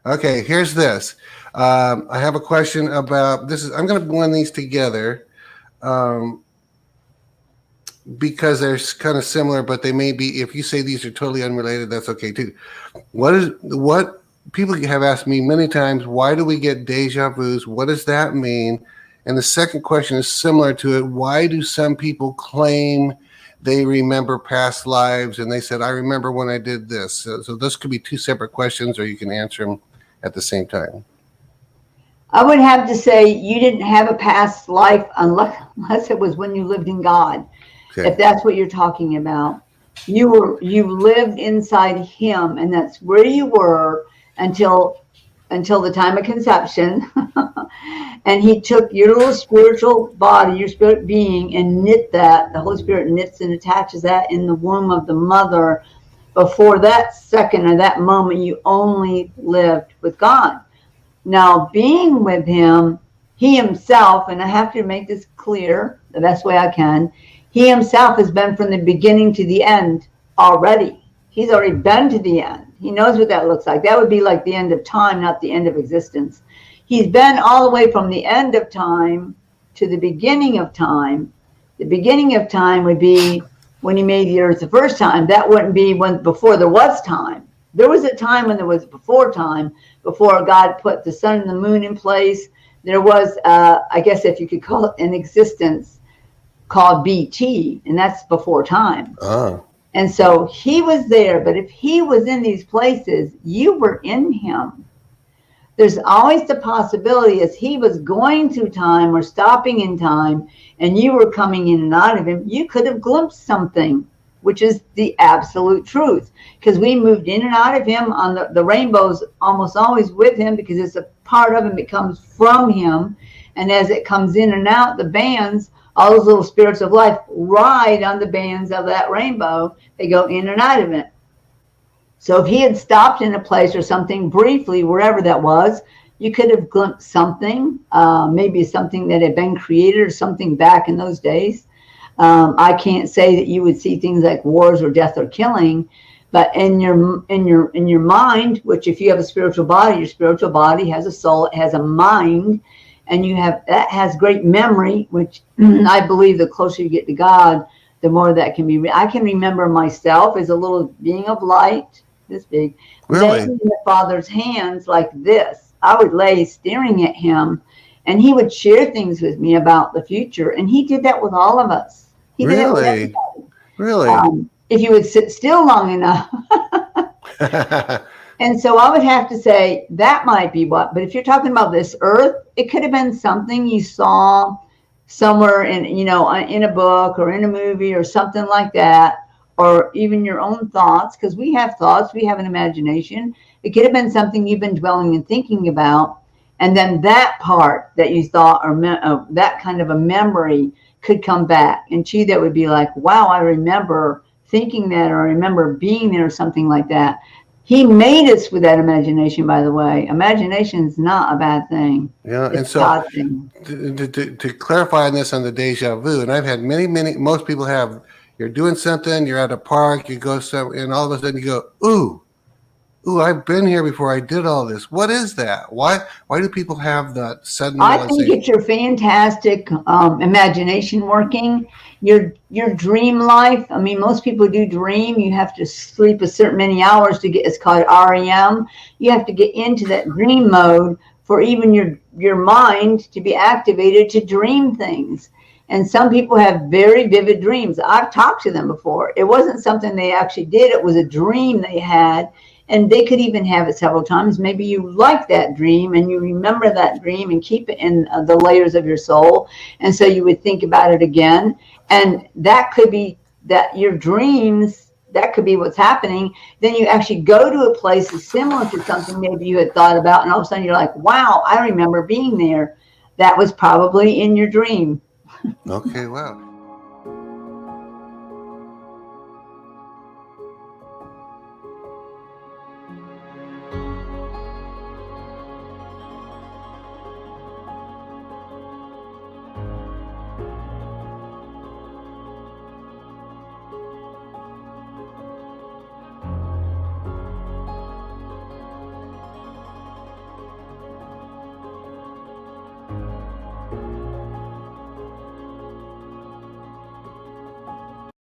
Okay, here's this. I have a question about this. I'm going to blend these together because they're kind of similar, but they may be. If you say these are totally unrelated, that's okay too. What people have asked me many times? Why do we get deja vus? What does that mean? And the second question is similar to it. Why do some people claim they remember past lives? And they said, I remember when I did this. So this could be two separate questions, or you can answer them at the same time. I would have to say you didn't have a past life unless it was when you lived in God. Okay. If that's what you're talking about. You lived inside him, and that's where you were until the time of conception. And he took your little spiritual body, your spirit being, and knit that. The Holy Spirit knits and attaches that in the womb of the mother. Before that second or that moment, you only lived with God. Now, being with him, he himself, and I have to make this clear the best way I can, he himself has been from the beginning to the end already. He's already been to the end. He knows what that looks like. That would be like the end of time, not the end of existence. He's been all the way from the end of time to the beginning of time. The beginning of time would be when he made the earth the first time. That wouldn't be when before there was time. There was a time when there was before time, before God put the sun and the moon in place. There was, I guess if you could call it an existence called BT, and that's before time. Oh. And so he was there, but if he was in these places, you were in him. There's always the possibility as he was going through time or stopping in time and you were coming in and out of him, you could have glimpsed something, which is the absolute truth. Because we moved in and out of him on the rainbows, almost always with him, because it's a part of him, it comes from him. And as it comes in and out, the bands, all those little spirits of life ride on the bands of that rainbow. They go in and out of it. So if he had stopped in a place or something briefly, wherever that was, you could have glimpsed something, maybe something that had been created or something back in those days. I can't say that you would see things like wars or death or killing, but in your mind, which if you have a spiritual body, your spiritual body has a soul, it has a mind, and that has great memory, which I believe the closer you get to God, the more that can be. I can remember myself as a little being of light, this big, really? in the Father's hands like this. I would lay staring at him, and he would share things with me about the future, and he did that with all of us. He did that with everybody. Really? If you would sit still long enough. And so I would have to say that might be what, but if you're talking about this earth, it could have been something you saw somewhere in a book or in a movie or something like that, or even your own thoughts, because we have thoughts, we have an imagination. It could have been something you've been dwelling and thinking about, and then that part that you thought or that kind of a memory could come back, and to you that would be like, wow, I remember thinking that, or I remember being there, or something like that. He made us with that imagination, by the way. Imagination is not a bad thing. Yeah, it's and so to clarify on this on the deja vu, and I've had many, most people have, you're doing something, you're at a park, you go somewhere, and all of a sudden you go, ooh, I've been here before, I did all this. What is that? Why do people have that sudden realization? I think it's your fantastic imagination working. Your dream life. I mean, most people do dream. You have to sleep a certain many hours to get, it's called REM. You have to get into that dream mode for even your mind to be activated to dream things. And some people have very vivid dreams. I've talked to them before. It wasn't something they actually did. It was a dream they had. And they could even have it several times. Maybe you like that dream and you remember that dream and keep it in the layers of your soul. And so you would think about it again. And that could be that your dreams, that could be what's happening. Then you actually go to a place that's similar to something maybe you had thought about. And all of a sudden you're like, wow, I remember being there. That was probably in your dream. Okay, wow.